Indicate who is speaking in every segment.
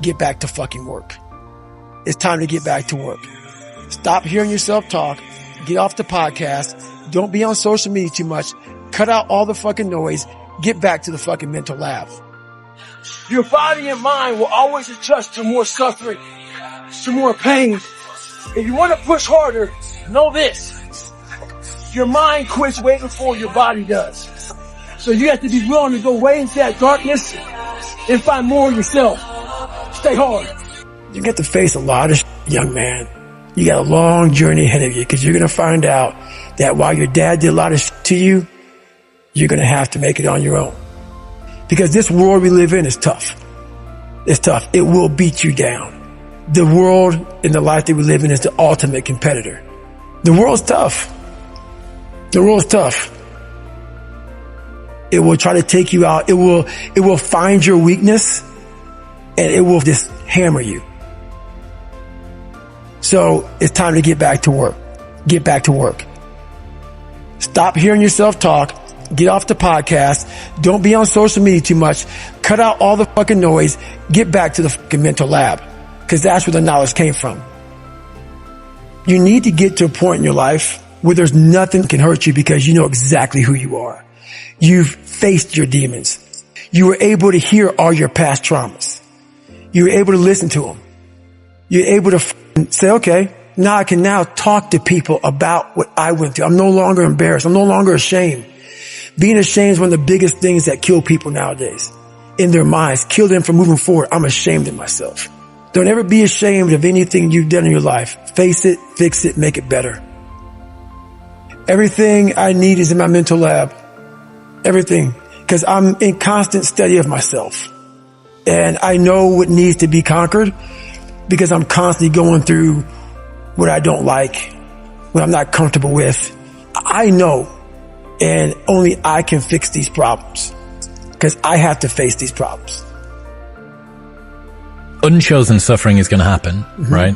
Speaker 1: get back to fucking work. It's time to get back to work. Stop hearing yourself talk. Get off the podcast. Don't be on social media too much. Cut out all the fucking noise. Get back to the fucking mental lab. Your body and mind will always adjust to more suffering, to more pain. If you want to push harder, know this. Your mind quits waiting for what your body does. So you have to be willing to go way into that darkness and find more of yourself. Stay hard. You get to face a lot of young man. You got a long journey ahead of you because you're going to find out that while your dad did a lot of to you, you're going to have to make it on your own. Because this world we live in is tough. It's tough. It will beat you down. The world and the life that we live in is the ultimate competitor. The world's tough. The world's tough. It will try to take you out. It will find your weakness and it will just hammer you. So it's time to get back to work. Get back to work. Stop hearing yourself talk. Get off the podcast. Don't be on social media too much. Cut out all the fucking noise. Get back to the fucking mental lab. Because that's where the knowledge came from. You need to get to a point in your life where there's nothing that can hurt you because you know exactly who you are. You've faced your demons. You were able to hear all your past traumas. You were able to listen to them. You're able to say, okay, now I can now talk to people about what I went through. I'm no longer embarrassed. I'm no longer ashamed. Being ashamed is one of the biggest things that kill people nowadays. In their minds, kill them from moving forward. I'm ashamed of myself. Don't ever be ashamed of anything you've done in your life. Face it, fix it, make it better. Everything I need is in my mental lab. Everything. Because I'm in constant study of myself. And I know what needs to be conquered because I'm constantly going through what I don't like, what I'm not comfortable with. I know, and only I can fix these problems because I have to face these problems.
Speaker 2: Unchosen suffering is going to happen, right?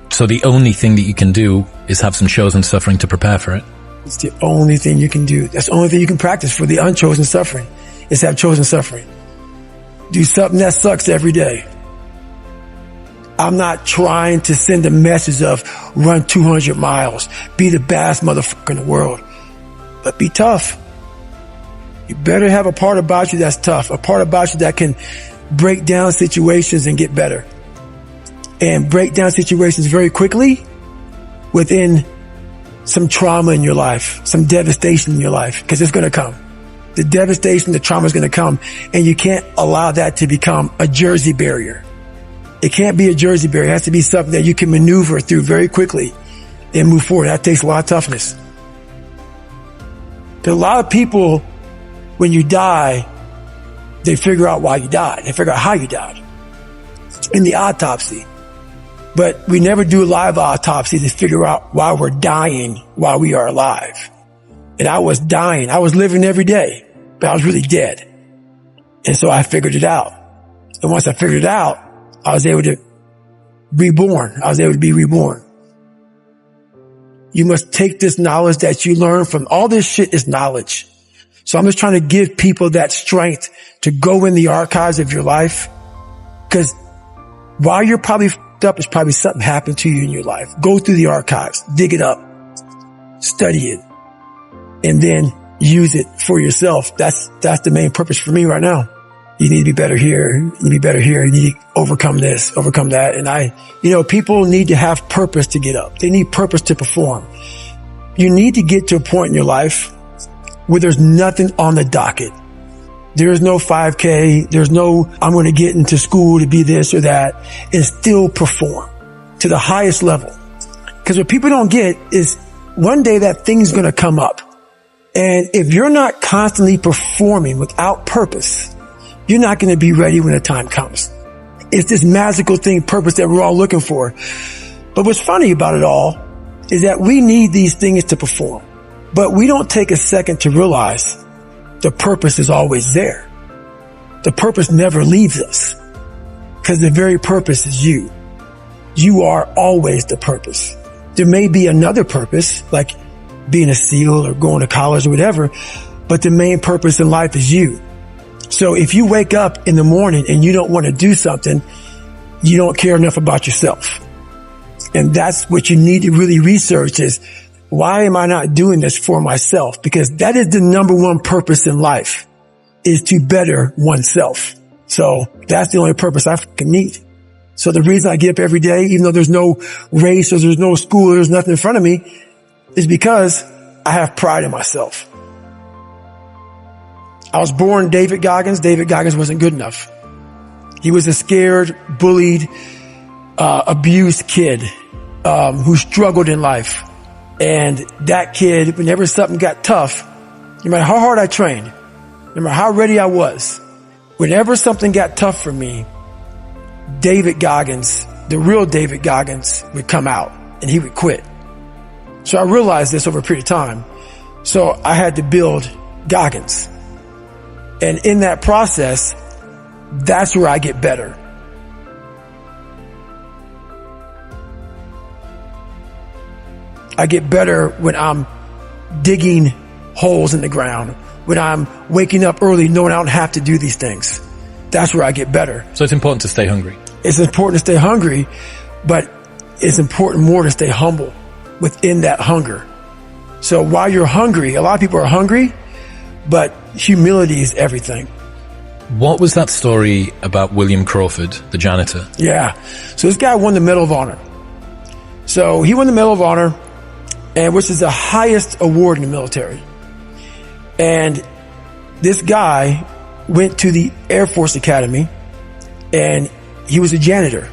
Speaker 2: So the only thing that you can do is have some chosen suffering to prepare for it.
Speaker 1: It's the only thing you can do. That's the only thing you can practice for the unchosen suffering is have chosen suffering. Do something that sucks every day. I'm not trying to send a message of run 200 miles, be the baddest motherfucker in the world, but be tough. You better have a part about you that's tough, a part about you that can break down situations and get better. And break down situations very quickly within some trauma in your life, some devastation in your life, because it's going to come. The devastation, the trauma is going to come, and you can't allow that to become a Jersey barrier. It can't be a Jersey barrier. It has to be something that you can maneuver through very quickly and move forward. That takes a lot of toughness. Because a lot of people, when you die, they figure out why you died. They figure out how you died in the autopsy. But we never do a live autopsy to figure out why we're dying while we are alive. And I was dying. I was living every day, but I was really dead. And so I figured it out. And once I figured it out, I was able to reborn. I was able to be reborn. You must take this knowledge that you learn from all this shit is knowledge. So I'm just trying to give people that strength to go in the archives of your life. Because while you're probably f***ed up, it's probably something happened to you in your life. Go through the archives, dig it up, study it, and then use it for yourself. That's the main purpose for me right now. You need to be better here. You need to be better here. You need to overcome this, overcome that. And people need to have purpose to get up. They need purpose to perform. You need to get to a point in your life where there's nothing on the docket. There is no 5K. There's no, I'm going to get into school to be this or that and still perform to the highest level. Because what people don't get is one day that thing's going to come up. And if you're not constantly performing without purpose, you're not going to be ready when the time comes. It's this magical thing, purpose that we're all looking for. But what's funny about it all is that we need these things to perform. But we don't take a second to realize the purpose is always there. The purpose never leaves us because the very purpose is you. You are always the purpose. There may be another purpose, like being a SEAL or going to college or whatever, but the main purpose in life is you. So if you wake up in the morning and you don't want to do something, you don't care enough about yourself. And that's what you need to really research is, why am I not doing this for myself? Because that is the number one purpose in life, is to better oneself. So that's the only purpose I fucking need. So the reason I get up every day, even though there's no race or there's no school or there's nothing in front of me, is because I have pride in myself. I was born David Goggins. David Goggins wasn't good enough. He was a scared, bullied, abused kid, who struggled in life. And that kid, whenever something got tough, no matter how hard I trained, no matter how ready I was, whenever something got tough for me, David Goggins, the real David Goggins, would come out and he would quit. So I realized this over a period of time. So I had to build Goggins. And in that process, that's where I get better. I get better when I'm digging holes in the ground, when I'm waking up early knowing I don't have to do these things. That's where I get better.
Speaker 2: So it's important to stay hungry.
Speaker 1: It's important to stay hungry, but it's important more to stay humble within that hunger. So while you're hungry, a lot of people are hungry, but humility is everything.
Speaker 2: What was that story about William Crawford, the janitor?
Speaker 1: Yeah. So this guy won the Medal of Honor. So he won the Medal of Honor, and which is the highest award in the military. And this guy went to the Air Force Academy, and he was a janitor.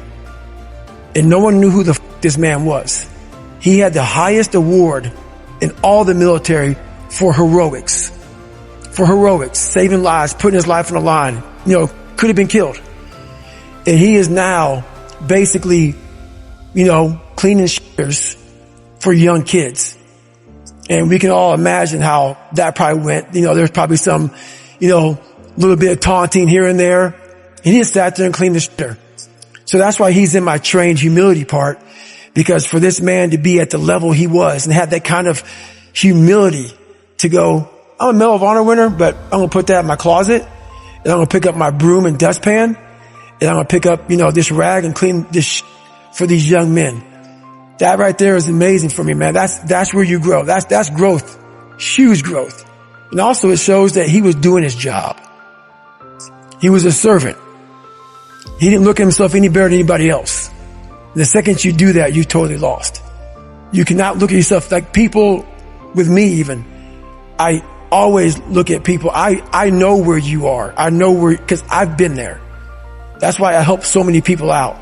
Speaker 1: And no one knew who the f*** this man was. He had the highest award in all the military for heroics. For heroics, saving lives, putting his life on the line. You know, could have been killed. And he is now basically, cleaning shitters for young kids. And we can all imagine how that probably went. There's probably some, little bit of taunting here and there. And he just sat there and cleaned the shitter. So that's why he's in my trained humility part, because for this man to be at the level he was and have that kind of humility to go, I'm a Medal of Honor winner, but I'm going to put that in my closet, and I'm going to pick up my broom and dustpan, and I'm going to pick up, this rag and clean this for these young men. That right there is amazing for me, man. That's where you grow. That's growth. Huge growth. And also it shows that he was doing his job. He was a servant. He didn't look at himself any better than anybody else. The second you do that, you totally lost. You cannot look at yourself like people with me even. I always look at people. I know where you are. I know where, because I've been there. That's why I help so many people out.